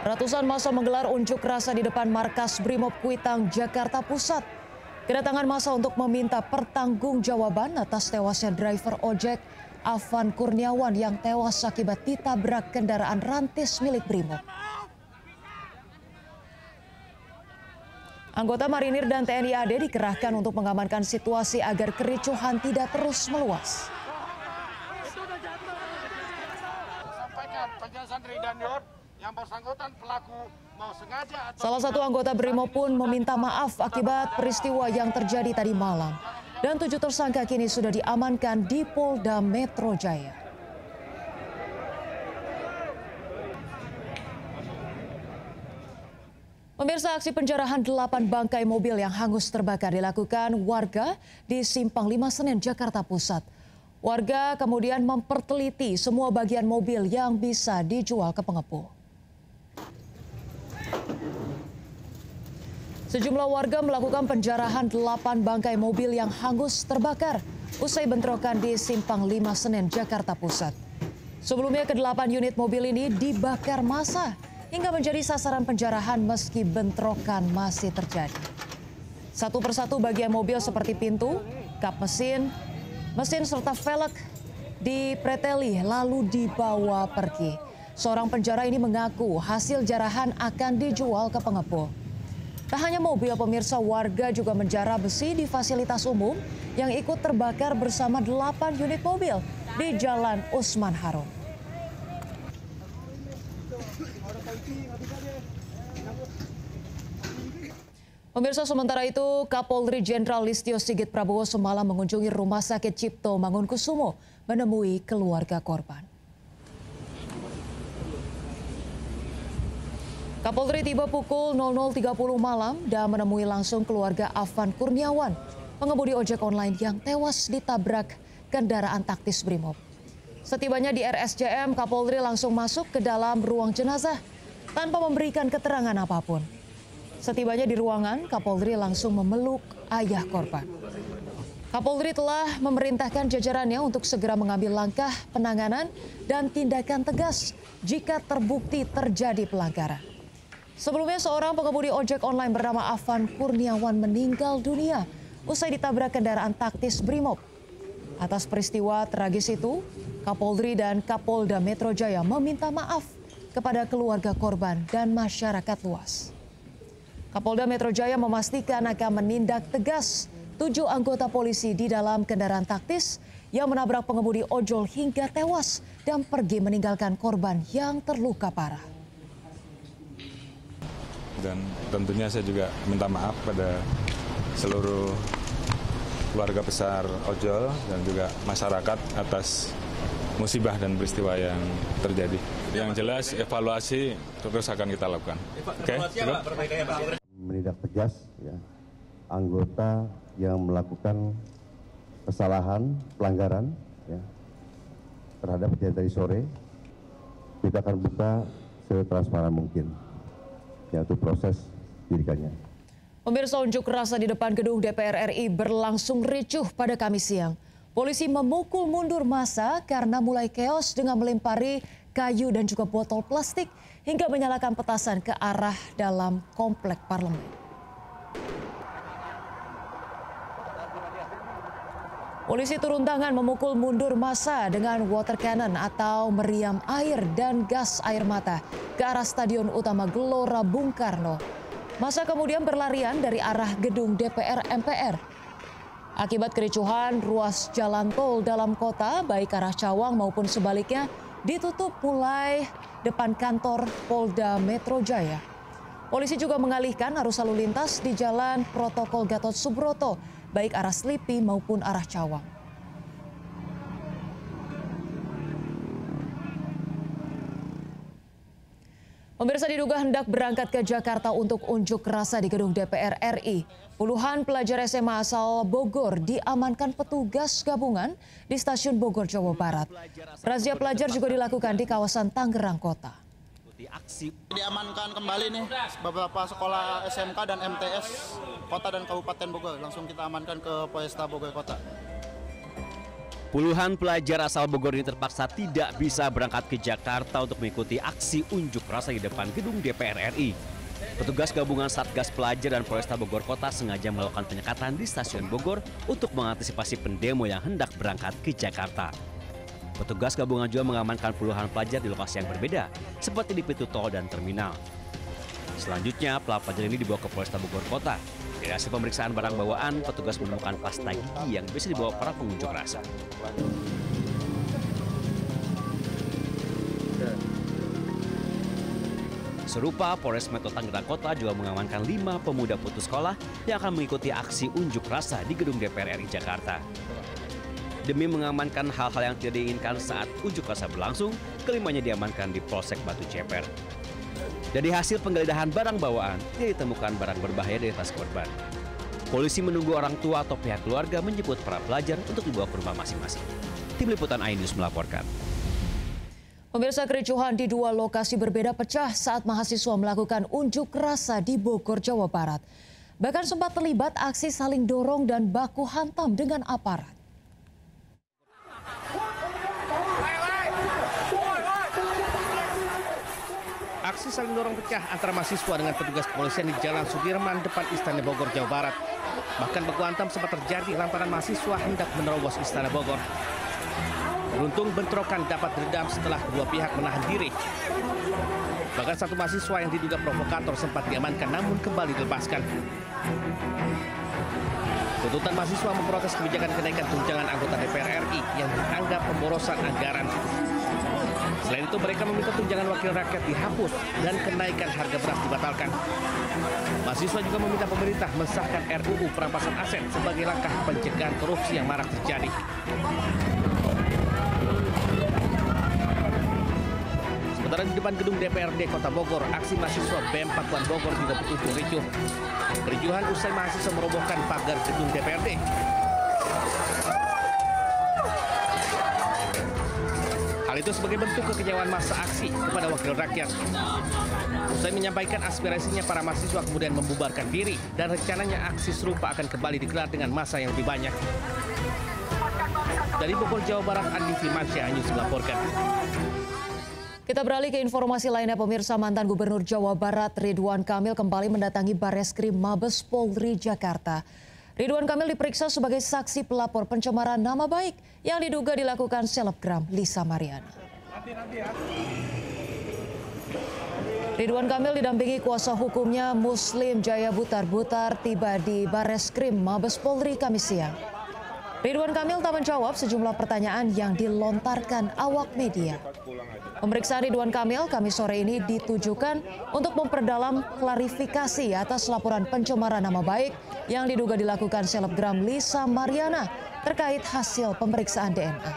Ratusan massa menggelar unjuk rasa di depan markas Brimob Kuitang, Jakarta Pusat. Kedatangan massa untuk meminta pertanggungjawaban atas tewasnya driver ojek Afan Kurniawan yang tewas akibat ditabrak kendaraan rantis milik Brimob. Anggota Marinir dan TNI AD dikerahkan untuk mengamankan situasi agar kericuhan tidak terus meluas. Yang bersangkutan pelaku mau sengaja. Salah satu anggota Brimob pun meminta maaf akibat peristiwa yang terjadi tadi malam. Dan 7 tersangka kini sudah diamankan di Polda Metro Jaya. Pemirsa, aksi penjarahan 8 bangkai mobil yang hangus terbakar dilakukan warga di Simpang 5 Senen, Jakarta Pusat. Warga kemudian memperteliti semua bagian mobil yang bisa dijual ke pengepul. Sejumlah warga melakukan penjarahan 8 bangkai mobil yang hangus terbakar usai bentrokan di Simpang 5 Senen, Jakarta Pusat. Sebelumnya ke-8 unit mobil ini dibakar massa hingga menjadi sasaran penjarahan meski bentrokan masih terjadi. Satu persatu bagian mobil seperti pintu, kap mesin serta velg dipreteli lalu dibawa pergi. Seorang penjara ini mengaku hasil jarahan akan dijual ke pengepul. Tak hanya mobil, pemirsa, warga juga menjara besi di fasilitas umum yang ikut terbakar bersama 8 unit mobil di Jalan Usman Harun. Pemirsa, sementara itu Kapolri Jenderal Listio Sigit Prabowo semalam mengunjungi Rumah Sakit Cipto Mangunkusumo menemui keluarga korban. Kapolri tiba pukul 00.30 malam dan menemui langsung keluarga Afan Kurniawan, pengemudi ojek online yang tewas ditabrak kendaraan taktis Brimob. Setibanya di RSCM, Kapolri langsung masuk ke dalam ruang jenazah tanpa memberikan keterangan apapun. Setibanya di ruangan, Kapolri langsung memeluk ayah korban. Kapolri telah memerintahkan jajarannya untuk segera mengambil langkah penanganan dan tindakan tegas jika terbukti terjadi pelanggaran. Sebelumnya seorang pengemudi ojek online bernama Afan Kurniawan meninggal dunia usai ditabrak kendaraan taktis Brimob. Atas peristiwa tragis itu, Kapolri dan Kapolda Metro Jaya meminta maaf kepada keluarga korban dan masyarakat luas. Kapolda Metro Jaya memastikan akan menindak tegas 7 anggota polisi di dalam kendaraan taktis yang menabrak pengemudi ojol hingga tewas dan pergi meninggalkan korban yang terluka parah. Dan tentunya saya juga minta maaf pada seluruh keluarga besar ojol dan juga masyarakat atas musibah dan peristiwa yang terjadi. Yang jelas evaluasi terus akan kita lakukan. Oke? Menindak tegas ya, anggota yang melakukan kesalahan, pelanggaran ya, terhadap kejadian tadi sore. Kita akan buka setransparan mungkin ya, untuk proses penyidikannya. Pemirsa, unjuk rasa di depan gedung DPR RI berlangsung ricuh pada Kamis siang. Polisi memukul mundur massa karena mulai keos dengan melempari kayu dan juga botol plastik hingga menyalakan petasan ke arah dalam komplek parlemen. Polisi turun tangan memukul mundur massa dengan water cannon atau meriam air dan gas air mata ke arah Stadion Utama Gelora Bung Karno. Massa kemudian berlarian dari arah gedung DPR MPR. Akibat kericuhan, ruas jalan tol dalam kota, baik arah Cawang maupun sebaliknya, ditutup mulai depan kantor Polda Metro Jaya. Polisi juga mengalihkan arus lalu lintas di Jalan Protokol Gatot Subroto, baik arah Slipi maupun arah Cawang. Pemirsa, diduga hendak berangkat ke Jakarta untuk unjuk rasa di gedung DPR RI. Puluhan pelajar SMA asal Bogor diamankan petugas gabungan di Stasiun Bogor, Jawa Barat. Razia pelajar juga dilakukan di kawasan Tangerang Kota. Diamankan kembali nih beberapa sekolah SMK dan MTS Kota dan Kabupaten Bogor. Langsung kita amankan ke Polresta Bogor Kota. Puluhan pelajar asal Bogor ini terpaksa tidak bisa berangkat ke Jakarta untuk mengikuti aksi unjuk rasa di depan gedung DPR RI. Petugas gabungan Satgas Pelajar dan Polresta Bogor Kota sengaja melakukan penyekatan di stasiun Bogor untuk mengantisipasi pendemo yang hendak berangkat ke Jakarta. Petugas gabungan juga mengamankan puluhan pelajar di lokasi yang berbeda, seperti di pintu tol dan terminal. Selanjutnya, pelajar ini dibawa ke Polresta Bogor Kota. Dari hasil pemeriksaan barang bawaan, petugas menemukan pasta gigi yang bisa dibawa para pengunjuk rasa. Serupa, Polres Metro Tangerang Kota juga mengamankan 5 pemuda putus sekolah yang akan mengikuti aksi unjuk rasa di gedung DPR RI Jakarta. Demi mengamankan hal-hal yang tidak diinginkan saat unjuk rasa berlangsung, kelimanya diamankan di Polsek Batu Ceper. Dari hasil penggeledahan barang bawaan, tidak ditemukan barang berbahaya dari tas korban. Polisi menunggu orang tua atau pihak keluarga menjemput para pelajar untuk dibawa ke rumah masing-masing. Tim Liputan iNews melaporkan. Pemirsa, kericuhan di 2 lokasi berbeda pecah saat mahasiswa melakukan unjuk rasa di Bogor, Jawa Barat. Bahkan sempat terlibat aksi saling dorong dan baku hantam dengan aparat. Aksi saling dorong pecah antara mahasiswa dengan petugas kepolisian di Jalan Sudirman depan Istana Bogor, Jawa Barat. Bahkan baku hantam sempat terjadi lantaran mahasiswa hendak menerobos Istana Bogor. Beruntung bentrokan dapat diredam setelah kedua pihak menahan diri. Bahkan satu mahasiswa yang diduga provokator sempat diamankan namun kembali dilepaskan. Tuntutan mahasiswa memprotes kebijakan kenaikan tunjangan anggota DPR RI yang dianggap pemborosan anggaran. Selain itu, mereka meminta tunjangan wakil rakyat dihapus dan kenaikan harga beras dibatalkan. Mahasiswa juga meminta pemerintah mensahkan RUU perampasan aset sebagai langkah pencegahan korupsi yang marak terjadi. Sementara di depan gedung DPRD Kota Bogor, aksi mahasiswa BEM Pakuan Bogor juga berujung ricuh. Kericuhan usai mahasiswa merobohkan pagar gedung DPRD. Hal itu sebagai bentuk kekecewaan massa aksi kepada wakil rakyat. Usai menyampaikan aspirasinya, para mahasiswa kemudian membubarkan diri dan rencananya aksi serupa akan kembali digelar dengan massa yang lebih banyak. Dari Bogor, Jawa Barat, Andi Firmansyah, iNews melaporkan. Kita beralih ke informasi lainnya, pemirsa. Mantan Gubernur Jawa Barat Ridwan Kamil kembali mendatangi Bareskrim Mabes Polri Jakarta. Ridwan Kamil diperiksa sebagai saksi pelapor pencemaran nama baik yang diduga dilakukan selebgram Lisa Mariana. Ridwan Kamil didampingi kuasa hukumnya Muslim Jaya Butar tiba di Bareskrim Mabes Polri Kamis siang. Ridwan Kamil tak menjawab sejumlah pertanyaan yang dilontarkan awak media. Pemeriksaan Ridwan Kamil Kamis sore ini ditujukan untuk memperdalam klarifikasi atas laporan pencemaran nama baik yang diduga dilakukan selebgram Lisa Mariana terkait hasil pemeriksaan DNA.